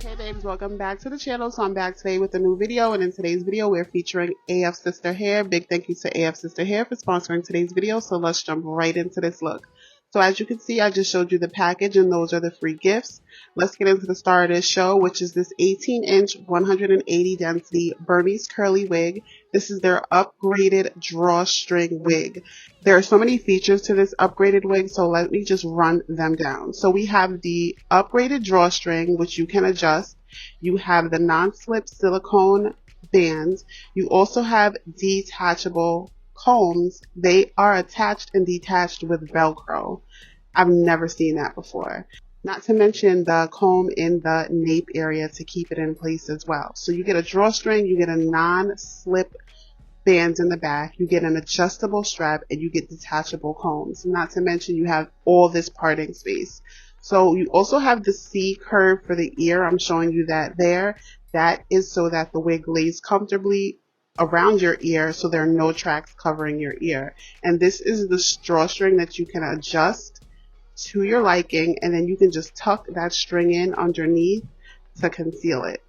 Hey babes, welcome back to the channel. So I'm back today with a new video, and in today's video we're featuring AF Sister Hair. Big thank you to AF Sister Hair for sponsoring today's video. So let's jump right into this look. So as you can see, I just showed you the package and those are the free gifts. Let's get into the star of this show, which is this 18-inch 180 density Burmese curly wig. This is their upgraded drawstring wig. There are so many features to this upgraded wig, so let me just run them down. So we have the upgraded drawstring, which you can adjust. You have the non-slip silicone bands. You also have detachable combs. They are attached and detached with Velcro. I've never seen that before. Not to mention the comb in the nape area to keep it in place as well. So you get a drawstring, you get a non-slip bands in the back, you get an adjustable strap, and you get detachable combs. Not to mention you have all this parting space. So you also have the C curve for the ear. I'm showing you that there. That is so that the wig lays comfortably around your ear, so there are no tracks covering your ear. And this is the drawstring that you can adjust to your liking, and then you can just tuck that string in underneath to conceal it.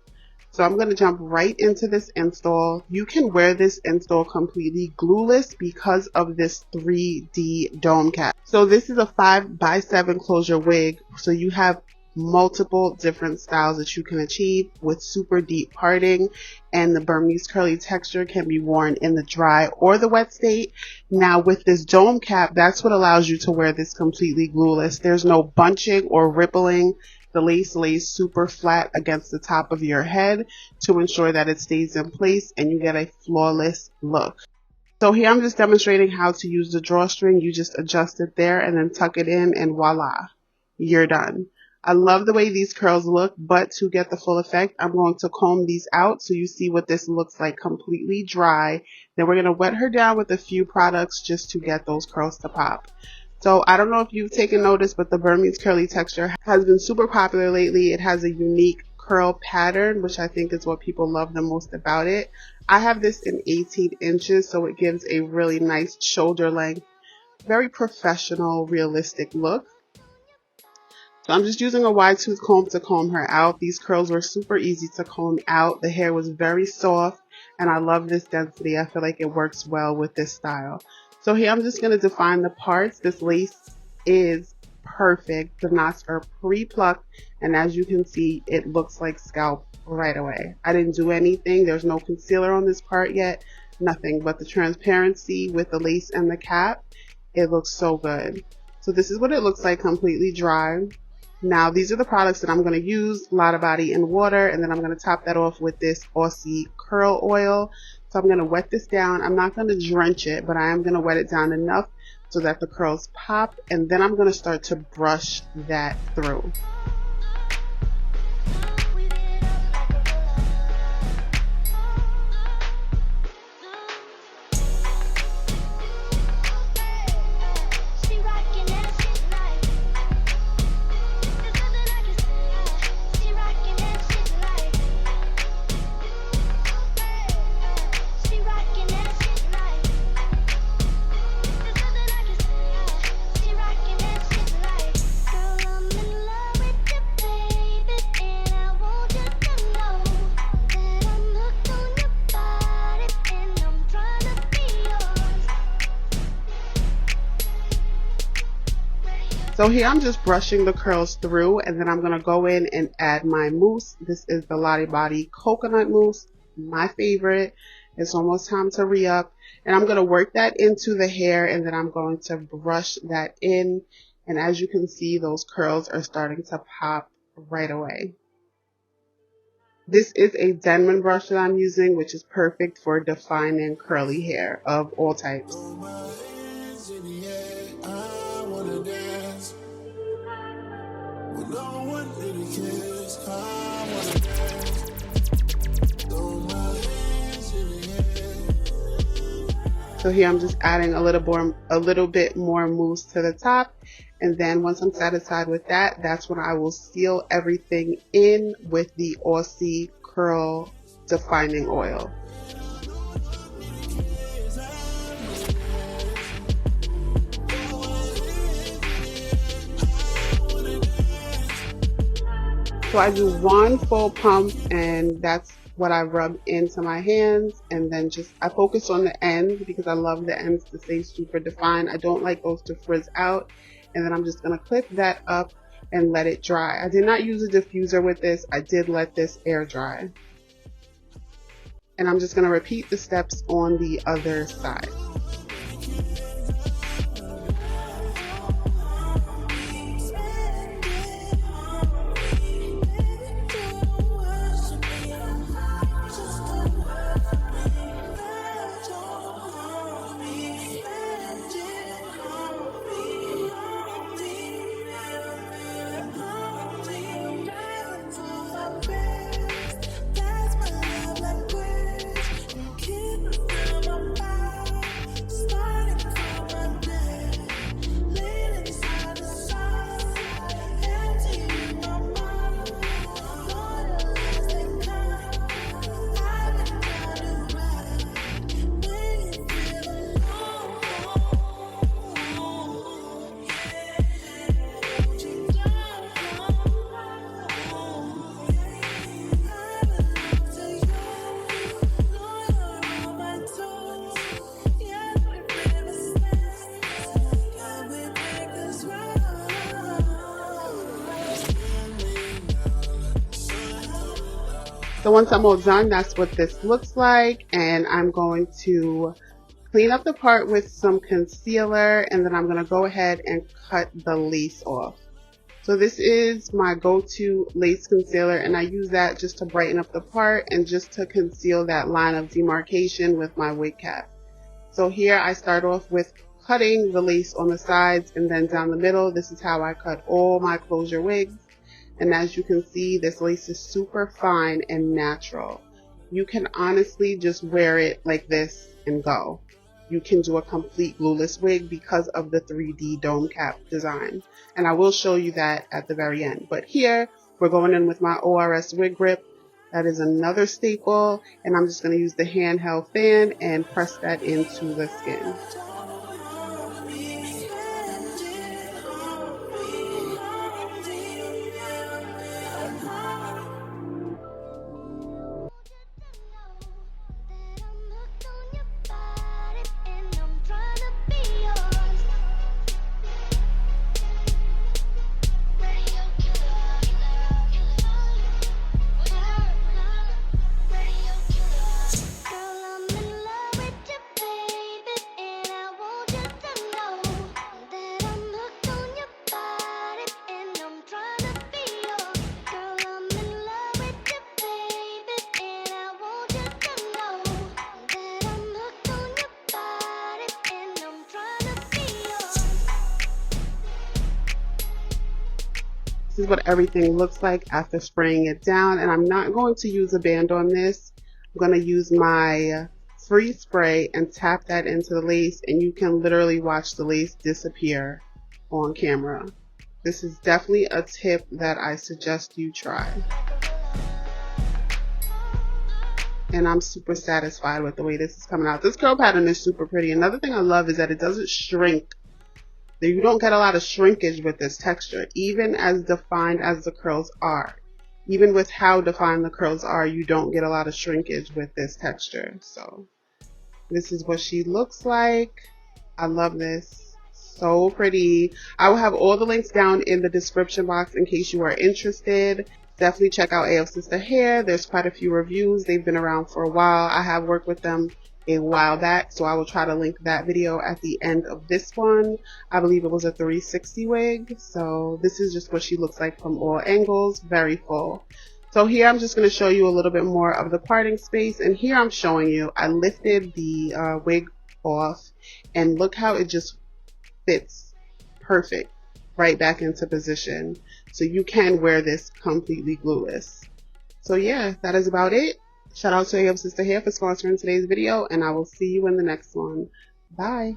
So I'm going to jump right into this install. You can wear this install completely glueless because of this 3D dome cap. So this is a 5x7 closure wig, so you have multiple different styles that you can achieve with super deep parting, and the Burmese curly texture can be worn in the dry or the wet state. Now with this dome cap, that's what allows you to wear this completely glueless. There's no bunching or rippling. The lace lays super flat against the top of your head to ensure that it stays in place and you get a flawless look. So here I'm just demonstrating how to use the drawstring. You just adjust it there and then tuck it in, and voila, you're done. I love the way these curls look, but to get the full effect, I'm going to comb these out so you see what this looks like completely dry. Then we're going to wet her down with a few products just to get those curls to pop. So I don't know if you've taken notice, but the Burmese curly texture has been super popular lately. It has a unique curl pattern, which I think is what people love the most about it. I have this in 18 inches, so it gives a really nice shoulder length, very professional, realistic look. So I'm just using a wide tooth comb to comb her out. These curls were super easy to comb out. The hair was very soft, and I love this density. I feel like it works well with this style. So here I'm just going to define the parts. This lace is perfect. The knots are pre-plucked, and as you can see, it looks like scalp right away. I didn't do anything. There's no concealer on this part yet. Nothing but the transparency with the lace and the cap. It looks so good. So this is what it looks like completely dry. Now these are the products that I'm going to use: Lotta Body and water, and then I'm going to top that off with this Aussie curl oil. So I'm going to wet this down. I'm not going to drench it, but I am going to wet it down enough so that the curls pop, and then I'm going to start to brush that through. So here I'm just brushing the curls through, and then I'm going to go in and add my mousse. This is the Lotta Body coconut mousse, my favorite. It's almost time to re-up, and I'm going to work that into the hair, and then I'm going to brush that in, and as you can see, those curls are starting to pop right away. This is a Denman brush that I'm using, which is perfect for defining curly hair of all types. So here I'm just adding a little bit more mousse to the top, and then once I'm satisfied with that, that's when I will seal everything in with the Aussie curl defining oil. So I do one full pump, and that's what I rub into my hands, and then just I focus on the ends because I love the ends to stay super defined. I don't like those to frizz out. And then I'm just going to clip that up and let it dry. I did not use a diffuser with this. I did let this air dry. And I'm just going to repeat the steps on the other side. So once I'm all done, that's what this looks like, and I'm going to clean up the part with some concealer, and then I'm going to go ahead and cut the lace off. So this is my go-to lace concealer, and I use that just to brighten up the part and just to conceal that line of demarcation with my wig cap. So here I start off with cutting the lace on the sides and then down the middle. This is how I cut all my closure wigs. And as you can see, this lace is super fine and natural. You can honestly just wear it like this and go. You can do a complete glueless wig because of the 3D dome cap design. And I will show you that at the very end. But here, we're going in with my ORS wig grip. That is another staple. And I'm just going to use the handheld fan and press that into the skin. This is what everything looks like after spraying it down, and I'm not going to use a band on this. I'm going to use my freeze spray and tap that into the lace, and you can literally watch the lace disappear on camera. This is definitely a tip that I suggest you try. And I'm super satisfied with the way this is coming out. This curl pattern is super pretty. Another thing I love is that it doesn't shrink. You don't get a lot of shrinkage with this texture, even as defined as the curls are. Even with how defined the curls are, you don't get a lot of shrinkage with this texture. So this is what she looks like. I love this. So pretty. I will have all the links down in the description box in case you are interested. Definitely check out AF Sister Hair. There's quite a few reviews. They've been around for a while. I have worked with them a while back, so I will try to link that video at the end of this one. I believe it was a 360 wig. So this is just what she looks like from all angles. Very full. So here I'm just going to show you a little bit more of the parting space, and here I'm showing you I lifted the wig off, and look how it just fits perfect right back into position. So you can wear this completely glueless. So yeah, that is about it. Shout out to AF Sister Hair for sponsoring today's video, and I will see you in the next one. Bye.